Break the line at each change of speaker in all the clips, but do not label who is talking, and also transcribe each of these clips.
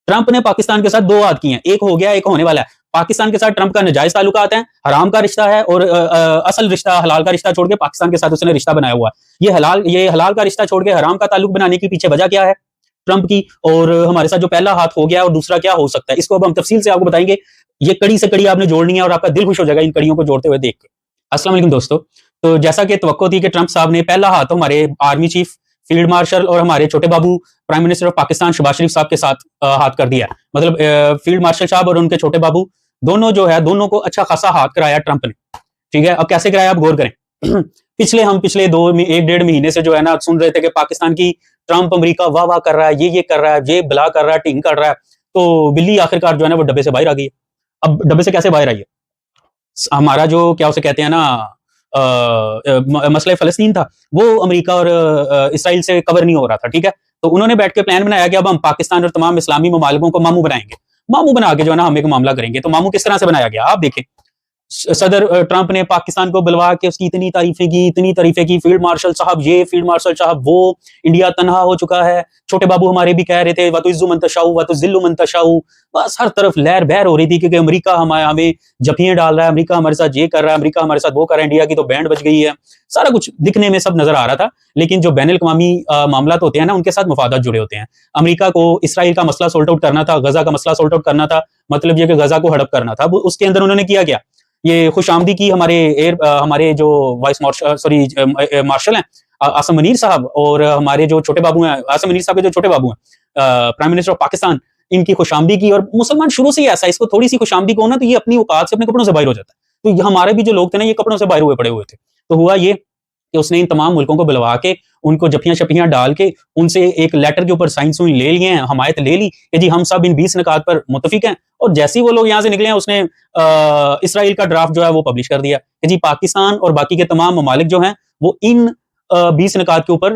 Trump ने पाकिस्तान के साथ दो हाथ किए हैं, एक हो गया, एक होने वाला है। पाकिस्तान के साथ ट्रंप का नाजायज ताल्लुकात है, हराम का रिश्ता है, और असल रिश्ता हलाल का रिश्ता छोड़ के पाकिस्तान के साथ उसने रिश्ता बनाया हुआ है। ये हलाल का रिश्ता छोड़ के हराम का ताल्लुक बनाने के पीछे वजह क्या है ट्रंप की, और हमारे साथ जो पहला हाथ हो गया और दूसरा क्या हो सकता है, इसको अब हम तफसील से आपको बताएंगे। ये कड़ी से कड़ी आपने जोड़नी है और आपका दिल खुश हो जाएगा इन कड़ियों को जोड़ते हुए देख के। अस्सलाम वालेकुम दोस्तों। तो जैसा कि तवक्को थी कि ट्रंप साहब ने पहला हाथ हमारे आर्मी चीफ, फील्ड मार्शल और हमारे छोटे बाबू prime minister of Pakistan Shehbaz Sharif साहब के साथ हाथ कर दिया। मतलब फील्ड मार्शल साहब और उनके छोटे बाबू दोनों जो है, दोनों को अच्छा खासा हाथ कराया ट्रंप ने। ठीक है, अब कैसे कराया आप गौर करें। पिछले एक डेढ़ महीने से जो है ना, सुन रहे थे कि पाकिस्तान की ट्रंप अमेरिका वाह वाह कर रहा है, ये कर रहा है, ये बला कर रहा है, टिंग कर रहा है। तो बिल्ली आखिरकार जो है ना वो डब्बे से बाहर आ गई है। अब डब्बे से कैसे बाहर आई है? हमारा जो क्या उसे कहते हैं ना, मसला फलस्तीन था, वो अमेरिका और इसराइल से कवर नहीं हो रहा था। ठीक है, तो उन्होंने बैठ के प्लान बनाया कि अब हम पाकिस्तान और तमाम इस्लामी ममालिकों को मामू बनाएंगे। मामू बना के जो है ना हम एक मामला करेंगे। तो मामू किस तरह से बनाया गया आप देखें। सदर ट्रंप ने पाकिस्तान को बुलवा के उसकी इतनी तारीफें की, फील्ड मार्शल साहब ये, फील्ड मार्शल साहब वो, इंडिया तनहा हो चुका है। छोटे बाबू हमारे भी कह रहे थे वतुइज़्ज़ु मन तशाउ वतुज़िल्लु मन तशाउ। बस हर तरफ लहर बहर हो रही थी क्योंकि अमेरिका हमें जफियां डाल रहा है, अमेरिका हमारे साथ ये कर रहा है, अमेरिका हमारे साथ वो कर रहा है, इंडिया की तो बैंड बज गई है। सारा कुछ दिखने में सब नजर आ रहा था, लेकिन जो बैनुल अक़वामी मामला होते हैं ना, उनके साथ मफादात जुड़े होते हैं। अमेरिका को इसराइल का मसला सॉल्ट आउट करना था, गजा का मसला सॉल्ट आउट करना था, मतलब ये कि गजा को हड़प करना था। उसके अंदर उन्होंने किया क्या, ये खुशामदी की हमारे जो वाइस मार्शल हैं आसिम मुनीर साहब, और हमारे जो छोटे बाबू हैं, आसिम मुनीर साहब के जो छोटे बाबू हैं प्राइम मिनिस्टर ऑफ पाकिस्तान, इनकी खुशामदी की। और मुसलमान शुरू से ही ऐसा, इसको थोड़ी सी खुशामदी को ना तो ये अपनी औकात से अपने कपड़ों से बाहर हो जाता है। तो हमारे भी जो लोग थे ना, ये कपड़ों से बाहर हुए पड़े हुए थे। तो हुआ ये कि उसने इन तमाम मुल्कों को बुलवा के, उनको जफियां शफियां डाल के, उनसे एक लेटर के ऊपर साइन सुइन ले लिए हैं, हमायत ले ली कि जी हम सब इन 20 निकात पर मुतफिक हैं। और जैसे ही वो लोग यहाँ से निकले हैं, उसने इसराइल का ड्राफ्ट जो है वो पब्लिश कर दिया कि जी पाकिस्तान और बाकी के तमाम ममालिक जो हैं वो इन 20 निकात के ऊपर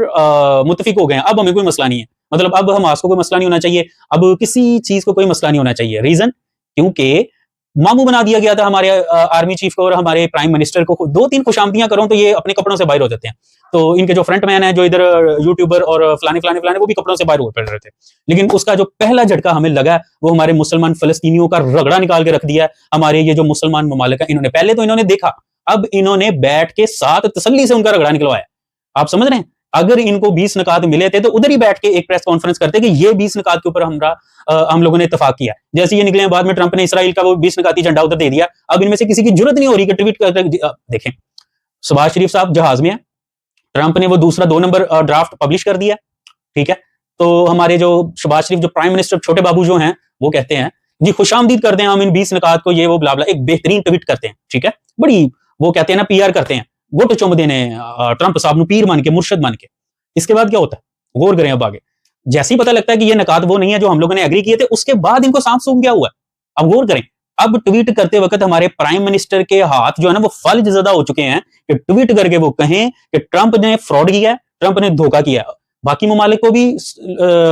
मुतफिक हो गए हैं। अब हमें कोई मसला नहीं है, मतलब अब हमास को कोई मसला नहीं होना चाहिए, अब किसी चीज को कोई मसला नहीं होना चाहिए। रीजन, क्योंकि मामू बना दिया गया था हमारे आर्मी चीफ को और हमारे प्राइम मिनिस्टर को। 2-3 खुशामदियां करो तो ये अपने कपड़ों से बाहर हो जाते हैं। तो इनके जो फ्रंट मैन है, जो इधर यूट्यूबर और फलाने वो भी कपड़ों से बाहर हुए पड़ रहे थे। लेकिन उसका जो पहला झटका हमें लगा, वो हमारे मुसलमान फलस्तीनियों का रगड़ा निकाल के रख दिया है। हमारे ये जो मुसलमान ममालिक है, इन्होंने पहले तो इन्होंने देखा, अब इन्होंने बैठ के साथ तसल्ली से उनका रगड़ा निकलवाया। आप समझ रहे हैं, अगर इनको 20 निकात मिले थे तो उधर ही बैठ के एक प्रेस कॉन्फ्रेंस करते कि ये 20 निकात के ऊपर हम लोगों ने इत्तेफाक किया। जैसे ये निकले बाद में ट्रंप ने इसराइल का वो 20 निकाती झंडा उधर दे दिया। अब इनमें से किसी की जरूरत नहीं हो रही कि ट्वीट कर देखें। शहबाज शरीफ साहब जहाज में है, ट्रंप ने वो दूसरा 2 नंबर ड्राफ्ट पब्लिश कर दिया। ठीक है, तो हमारे जो शहबाज शरीफ जो प्राइम मिनिस्टर छोटे बाबू जो हैं, वो कहते हैं जी खुशामदीद करते हैं हम इन 20 निकात को, ये वो ब्ला ब्ला, एक बेहतरीन ट्वीट करते हैं। ठीक है, बड़ी वो कहते हैं ना पीआर करते हैं, गुट चुम देने ट्रंप साहब ਨੂੰ पीर मान के, मुर्शद मान के। इसके बाद क्या होता है, गौर करें अब आगे। जैसे ही पता लगता है कि ये निकात वो नहीं है जो हम लोगों ने एग्री किए थे, उसके बाद इनको सांप सूंघ क्या हुआ। अब गौर करें, अब ट्वीट करते वक्त हमारे प्राइम मिनिस्टर के हाथ जो है ना वो फल्ज ज़्यादा हो चुके हैं कि ट्वीट करके वो कहें कि ट्रंप ने फ्रॉड किया है, ट्रंप ने धोखा किया। बाकी ममालिक को भी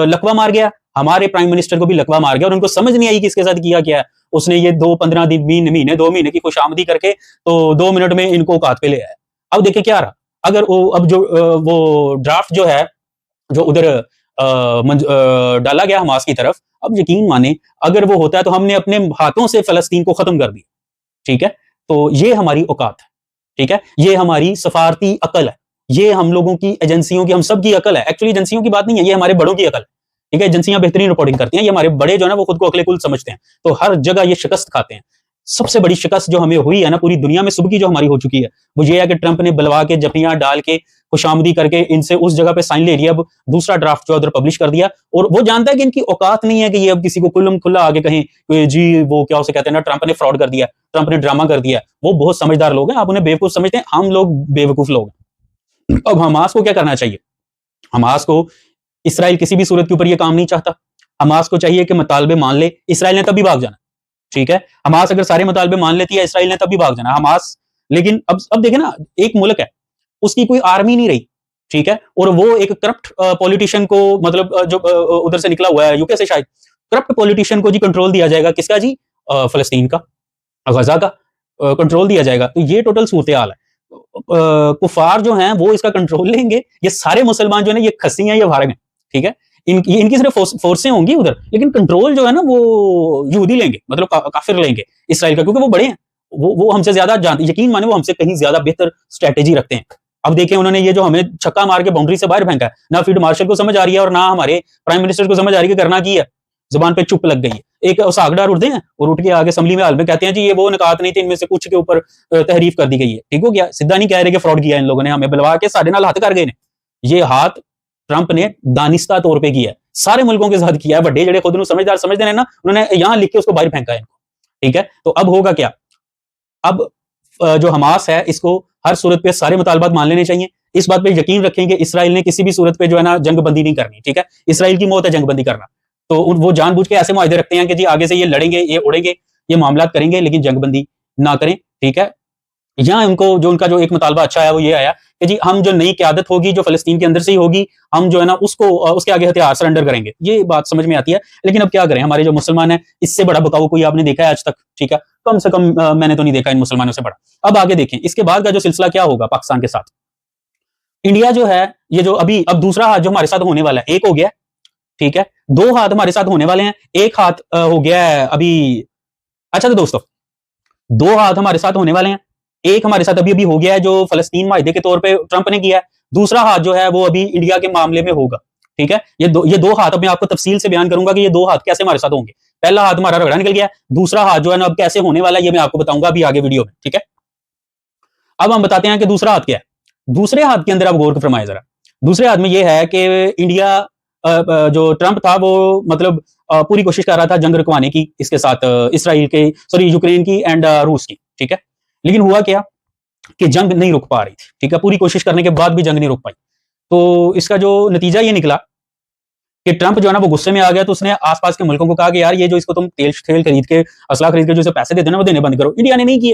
लकवा मार गया, हमारे प्राइम मिनिस्टर को भी लकवा मार गया, और उनको समझ नहीं आई कि इसके साथ किया क्या है। उसने ये 2-15 दिन 2 महीने की खुशामदी करके तो 2 मिनट में इनको औकात पे ले आया। अब देखिए क्या रहा, अगर वो ड्राफ्ट जो है जो उधर डाला गया हमास की तरफ, अब यकीन माने अगर वो होता है तो हमने अपने हाथों से फलस्तीन को खत्म कर दिया। ठीक है, तो ये हमारी औकात है। ठीक है, ये हमारी सफारती अकल है, ये हम लोगों की एजेंसियों की, हम सब की अकल है। एक्चुअली एजेंसियों की बात नहीं है, ये हमारे बड़ों की अकल है। ठीक है, एजेंसियां बेहतरीन रिपोर्टिंग करती हैं, ये हमारे बड़े जो है ना वो खुद को अकले कुल समझते हैं, तो हर जगह ये शिकस्त खाते हैं। सबसे बड़ी शिकस्त जो हमें हुई है ना पूरी दुनिया में सुबह की जो हमारी हो चुकी है, वो ये है कि ट्रंप ने बुलवा के जफियां डाल के खुशामदी करके इनसे उस जगह पे साइन ले लिया। अब दूसरा ड्राफ्ट जो उधर पब्लिश कर दिया, और वो जानता है कि इनकी औकात नहीं है कि ये अब किसी को कुल्लम खुल्ला आगे कहें जी वो क्या उसे कहते हैं ना, ट्रंप ने फ्रॉड कर दिया, ट्रंप ने ड्रामा कर दिया। वो बहुत समझदार लोग हैं, आप उन्हें बेवकूफ समझते हैं, हम लोग बेवकूफ लोग हैं। अब हमास को क्या करना चाहिए, हमास को, इसराइल किसी भी सूरत के ऊपर ये काम नहीं चाहता। हमास को चाहिए कि मुतालबे मान ले, इसराइल ने तभी भाग जाना। ठीक है, हमास अगर सारे मुतालबे मान लेती है, इसराइल ने तभी भाग जाना हमास। लेकिन अब देखें ना, एक मुल्क है, उसकी कोई आर्मी नहीं रही। ठीक है, और वो एक करप्ट पॉलिटिशियन को, मतलब जो उधर से निकला हुआ है यूके से, शायद करप्ट पॉलिटिशियन को जी कंट्रोल दिया जाएगा। किसका जी, फलस्तीन का, गजा का कंट्रोल दिया जाएगा। तो ये टोटल सूरत हाल है। कुफार जो हैं वो इसका कंट्रोल लेंगे, ये सारे मुसलमान जो है ये खस्सी हैं, ये भाग हैं। ठीक है, इनकी सिर्फ फोर्सें होंगी उधर, लेकिन कंट्रोल जो है ना वो यहूदी लेंगे, मतलब काफिर लेंगे इसराइल का, क्योंकि वो बड़े हैं, वो हमसे ज्यादा जानते, यकीन माने वो हमसे कहीं ज्यादा बेहतर स्ट्रेटेजी रखते हैं। अब देखें उन्होंने ये जो हमें छक्का मार के बाउंड्री से बाहर फेंका है, ना फील्ड मार्शल को समझ आ रही है और ना हमारे प्राइम मिनिस्टर को समझ आ रही है कि करना की है, जुबान पे चुप लग गई है। एक सागडार उठते हैं और उठ के आगे असम्बली में हाल में कहते हैं जी ये वो निकात नहीं थी, इनमें से कुछ के ऊपर तहरीफ कर दी गई है। ठीक हो गया, सीधा नहीं कह रहे कि फ्रॉड किया इन लोगों ने, हमें बुलवा के साढ़े नाल हाथ कर गए ने। ये हाथ ट्रंप ने दानिस्ता तौर पे किया है, सारे मुल्कों के साथ किया है, बड़े जड़े खुद समझदार समझते हैं ना, उन्होंने यहां लिख के उसको बाहर फेंका है इनको। ठीक है, तो अब होगा क्या, अब जो हमास है इसको हर सूरत पे सारे मुतालबात मान लेने चाहिए। इस बात पे यकीन रखें कि इसराइल ने किसी भी सूरत पे जो है ना जंगबंदी नहीं करनी। ठीक है, इसराइल की मौत है जंगबंदी करना, तो वो जानबूझ के ऐसे मुआहदे रखते हैं कि जी आगे से ये लड़ेंगे, ये उड़ेंगे, ये मामला करेंगे, लेकिन जंगबंदी ना करें। ठीक है, यहाँ उनको जो उनका जो एक मुतालबा अच्छा है वो ये आया कि जी हम जो नई क़यादत होगी जो फलस्तीन के अंदर से ही होगी, हम जो है ना उसको उसके आगे हथियार सरेंडर करेंगे। ये बात समझ में आती है, लेकिन अब क्या करें, हमारे जो मुसलमान हैं इससे बड़ा बकाऊ कोई आपने देखा है आज तक? ठीक है, कम से कम मैंने तो नहीं देखा इन मुसलमानों से बड़ा। अब आगे देखें इसके बाद का जो सिलसिला क्या होगा पाकिस्तान के साथ। इंडिया जो है ये जो अभी अब दूसरा हाथ जो हमारे साथ होने वाला है, एक हो गया, ठीक है, दो हाथ हमारे साथ होने वाले हैं, एक हाथ हो गया है अभी। अच्छा तो दोस्तों, दो हाथ हमारे साथ होने वाले हैं, एक हमारे साथ अभी अभी हो गया है जो फलस्तीन माहिदे के तौर पे ट्रंप ने किया है, दूसरा हाथ जो है वो अभी इंडिया के मामले में होगा। ठीक है, ये दो हाथ अब मैं आपको तफसील से बयान करूंगा कि ये दो हाथ कैसे हमारे साथ होंगे। पहला हाथ हमारा रगड़ा निकल गया, दूसरा हाथ जो है ना अब कैसे होने वाला है ये मैं आपको बताऊंगा अभी आगे वीडियो में। ठीक है, अब हम बताते हैं कि दूसरा हाथ क्या है। दूसरे हाथ के अंदर आप गौर फरमाए जरा, दूसरे हाथ में ये है कि इंडिया जो ट्रंप था वो मतलब पूरी कोशिश कर रहा था जंग रुकवाने की इसके साथ, इसराइल के सॉरी यूक्रेन की एंड रूस की। ठीक है, लेकिन हुआ क्या कि जंग नहीं रुक पा रही थी। ठीक है, पूरी कोशिश करने के बाद भी जंग नहीं रुक पाई। तो इसका जो नतीजा ये निकला कि ट्रंप जो है ना वो गुस्से में आ गया, तो उसने आसपास के मुल्कों को कहा कि यार ये जो इसको तुम तेल खरीद के असला खरीद के जो इसे पैसे देते ना वो देने बंद करो। इंडिया ने नहीं किए,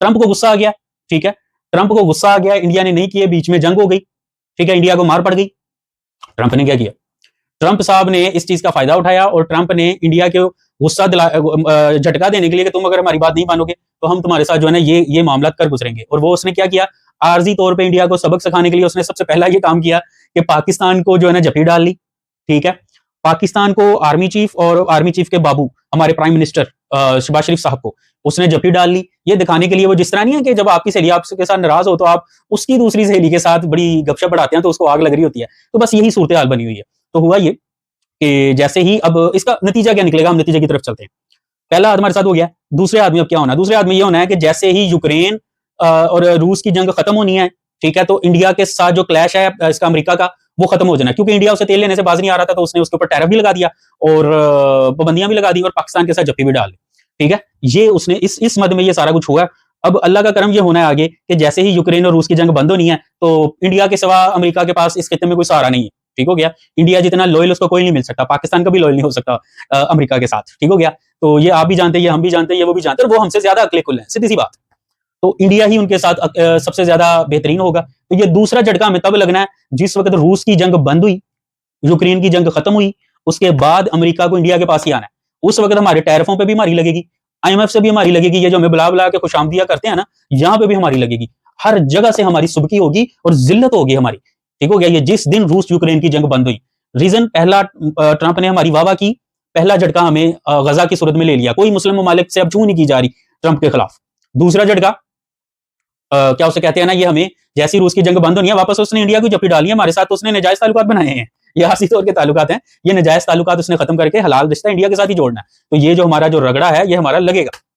ट्रंप को गुस्सा आ गया। ठीक है, ट्रंप को गुस्सा आ गया, इंडिया ने नहीं किए, बीच में जंग हो गई। ठीक है, इंडिया को मार पड़ गई। ट्रंप ने क्या किया, ट्रंप साहब ने इस चीज का फायदा उठाया और ट्रंप ने इंडिया को गुस्सा झटका देने के लिए कि तुम अगर हमारी बात नहीं मानोगे तो हम तुम्हारे साथ जो है ना ये मामला कर गुजरेंगे। और वो उसने क्या किया, आर्जी तौर पे इंडिया को सबक सिखाने के लिए उसने सबसे पहला ये काम किया कि पाकिस्तान को जो है ना जफी डाल ली। ठीक है, पाकिस्तान को आर्मी चीफ और आर्मी चीफ के बाबू हमारे प्राइम मिनिस्टर शहबाज शरीफ साहब को उसने जफी डाल ली। ये दिखाने के लिए, वो जिस तरह नहीं है कि जब आपकी सहेली आपके साथ नाराज हो तो आप उसकी दूसरी सहेली के साथ बड़ी गपशप बढ़ाते हैं तो उसको आग लग रही होती है, तो बस यही सूरत हाल बनी हुई है। तो हुआ ये कि जैसे ही अब इसका नतीजा क्या निकलेगा, हम नतीजे की तरफ चलते हैं। पहला हाथ हमारे साथ हो गया, दूसरे हाथ में अब क्या होना है, दूसरे हाथ में ये होना है कि जैसे ही यूक्रेन और रूस की जंग खत्म होनी है, ठीक है, तो इंडिया के साथ जो क्लैश है इसका अमेरिका का वो खत्म हो जाना, क्योंकि इंडिया उसे तेल लेने से बाज नहीं आ रहा था, तो उसने उसके ऊपर टैरिफ भी लगा दिया और पाबंदियां भी लगा दी और पाकिस्तान के साथ जप्पी भी डाल दी। ठीक है, ये उसने इस मद में ये सारा कुछ हुआ। अब अल्लाह का करम ये होना है आगे कि जैसे ही यूक्रेन और रूस की जंग बंद होनी है तो इंडिया के सिवा अमेरिका के पास इस खिते में कोई सहारा नहीं है। ठीक हो गया, इंडिया जितना लॉयल उसको कोई नहीं मिल सकता, पाकिस्तान का भी लॉयल नहीं हो सकता अमेरिका के साथ। ठीक हो गया, तो ये आप भी जानते हैं, ये हम भी जानते हैं, ये वो भी जानते हैं, और वो हमसे ज्यादा अकले कुल है, सीधी सी बात। तो इंडिया ही उनके साथ सबसे ज्यादा बेहतरीन होगा। तो ये दूसरा झटका हमें तब लगना है जिस वक्त रूस की जंग बंद हुई, यूक्रेन की जंग खत्म हुई, उसके बाद अमेरिका को इंडिया के पास ही आना है। उस वक्त हमारे टैरिफों पे भी हमारी लगेगी, IMF से भी हमारी लगेगी, ये जो हमें बुला बुला के खुशामदियां करते हैं ना, यहाँ पे भी हमारी लगेगी। हर जगह से हमारी सुबकी होगी और जिल्लत होगी हमारी। ठीक हो गया, ये जिस दिन रूस यूक्रेन की जंग बंद हुई, रीजन पहला ट्रंप ने हमारी वाहवाह की, पहला झटका हमें गजा की सूरत में ले लिया, कोई मुस्लिम ममालिक से अब छू नहीं की जा रही ट्रंप के खिलाफ। दूसरा झटका क्या उसे कहते हैं ना, ये हमें जैसी रूस की जंग बंद होनी है वापस उसने इंडिया की जप्पी डाली है, हमारे साथ उसने नजायज ताल्लुकात बनाए हैं, ये आसी तौर के ताल्लुकात हैं, ये नजायज ताल्लुकात उसने खत्म करके हलाल रिश्ता इंडिया के साथ ही जोड़ना है। तो ये जो हमारा जो रगड़ा है ये हमारा लगेगा।